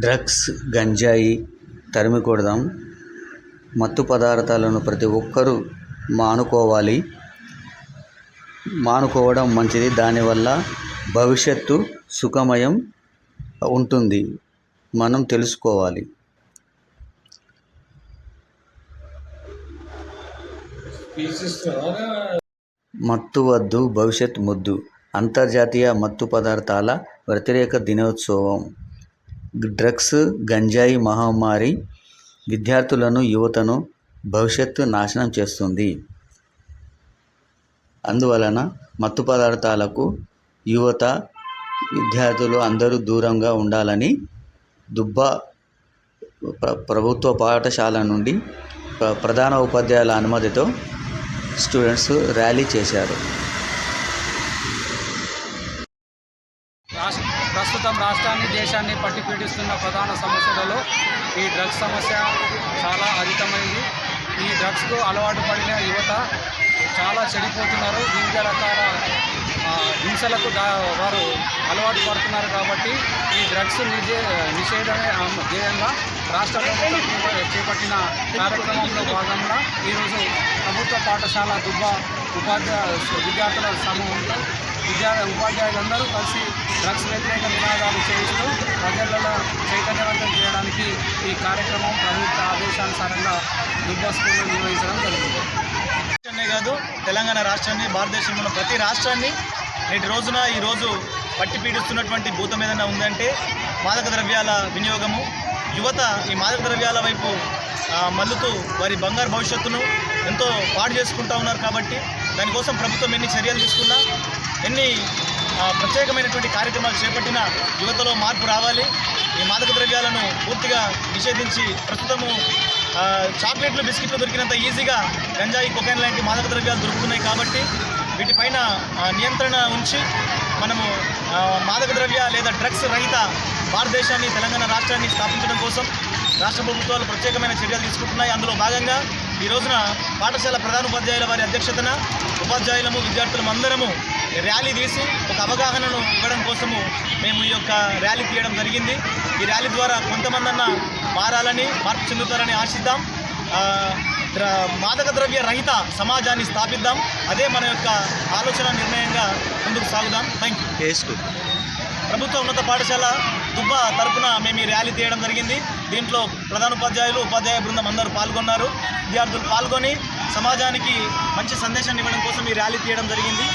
Drugs, గంజాయి తరిమి కొడదాం. మత్తు పదార్థాలను ప్రతి ఒక్కరూ మానుకోవడం మంచిది. దానివల్ల భవిష్యత్తు సుఖమయం ఉంటుంది. మనం తెలుసుకోవాలి. మత్తు వద్దు, భవిష్యత్ ముద్దు. అంతర్జాతీయ మత్తు పదార్థాల వ్యతిరేక దినోత్సవం. డ్రగ్స్, గంజాయి మహమ్మారి విద్యార్థులను, యువతను భవిష్యత్తు నాశనం చేస్తుంది. అందువలన మత్తు పదార్థాలకు యువత, విద్యార్థులు అందరూ దూరంగా ఉండాలని దుబ్బా ప్రభుత్వ పాఠశాల నుండి ప్రధాన ఉపాధ్యాయుల అనుమతితో స్టూడెంట్స్ ర్యాలీ చేశారు. ప్రస్తుతం రాష్ట్రాన్ని, దేశాన్ని పట్టిపీడిస్తున్న ప్రధాన సమస్యలలో ఈ డ్రగ్స్ సమస్య చాలా అధికమైంది. ఈ డ్రగ్స్కు అలవాటు పడిన యువత చాలా చెడిపోతున్నారు. వివిధ రకాల హింసలకు వారు అలవాటు పడుతున్నారు. కాబట్టి ఈ డ్రగ్స్ నిషేధమే ధ్యేయంగా రాష్ట్ర ప్రభుత్వం చేపట్టిన కార్యక్రమంలో భాగంగా ఈరోజు ప్రభుత్వ పాఠశాల దుబ్బా విద్యార్థుల సమూహంలో ఉపాధ్యాయులందరూ కలిసి డ్రగ్స్ వ్యతిరేక నినాదాలు చేయిస్తూ ప్రజలలో చైతన్యవంతం చేయడానికి ఈ కార్యక్రమం ప్రభుత్వ ఆదేశానుసారంగా దుబ్బా స్కూల్లో నిర్వహించడం జరుగుతుంది. కాదు, తెలంగాణ రాష్ట్రాన్ని, భారతదేశంలో ప్రతి రాష్ట్రాన్ని నేటి రోజున ఈరోజు పట్టి పీడిస్తున్నటువంటి భూతం ఏదైనా ఉందంటే మాదక ద్రవ్యాల వినియోగము. యువత ఈ మాదక ద్రవ్యాల వైపు మల్లుతూ వారి బంగారు భవిష్యత్తును ఎంతో పాడు చేసుకుంటూ ఉన్నారు. కాబట్టి దానికోసం ప్రభుత్వం ఎన్ని చర్యలు తీసుకున్నా, ఎన్ని ప్రత్యేకమైనటువంటి కార్యక్రమాలు చేపట్టిన యువతలో మార్పు రావాలి. ఈ మాదక ద్రవ్యాలను పూర్తిగా నిషేధించి, ప్రస్తుతము చాక్లెట్లు, బిస్కెట్లు దొరికినంత ఈజీగా గంజాయి, కొకైన్ లాంటి మాదక ద్రవ్యాలు దొరుకుతున్నాయి. కాబట్టి వీటిపైన నియంత్రణ ఉంచి మనము మాదక ద్రవ్య లేదా డ్రగ్స్ రహిత భారతదేశాన్ని, తెలంగాణ రాష్ట్రాన్ని స్థాపించడం కోసం రాష్ట్ర ప్రభుత్వాలు ప్రత్యేకమైన చర్యలు తీసుకుంటున్నాయి. అందులో భాగంగా ఈ రోజున పాఠశాల ప్రధానోపాధ్యాయుల వారి అధ్యక్షతన ఉపాధ్యాయులము, విద్యార్థులము అందరము ర్యాలీ తీసి ఒక అవగాహనను ఇవ్వడం కోసము మేము ఈ యొక్క ర్యాలీ తీయడం జరిగింది. ఈ ర్యాలీ ద్వారా కొంతమందన్నా మారాలని, మార్పు చెందుతారని ఆశిద్దాం. మాదక ద్రవ్య రహిత సమాజాన్ని స్థాపిద్దాం. అదే మన యొక్క ఆలోచన, నిర్ణయంగా ముందుకు సాగుదాం. Thank you. ప్రభుత్వ ఉన్నత పాఠశాల దుబ్బా తరపున మేము ఈ ర్యాలీ తీయడం జరిగింది. దీంట్లో ప్రధానోపాధ్యాయులు, ఉపాధ్యాయ బృందం అందరూ పాల్గొన్నారు. విద్యార్థులు పాల్గొని సమాజానికి మంచి సందేశాన్ని ఇవ్వడం కోసం ఈ ర్యాలీ తీయడం జరిగింది.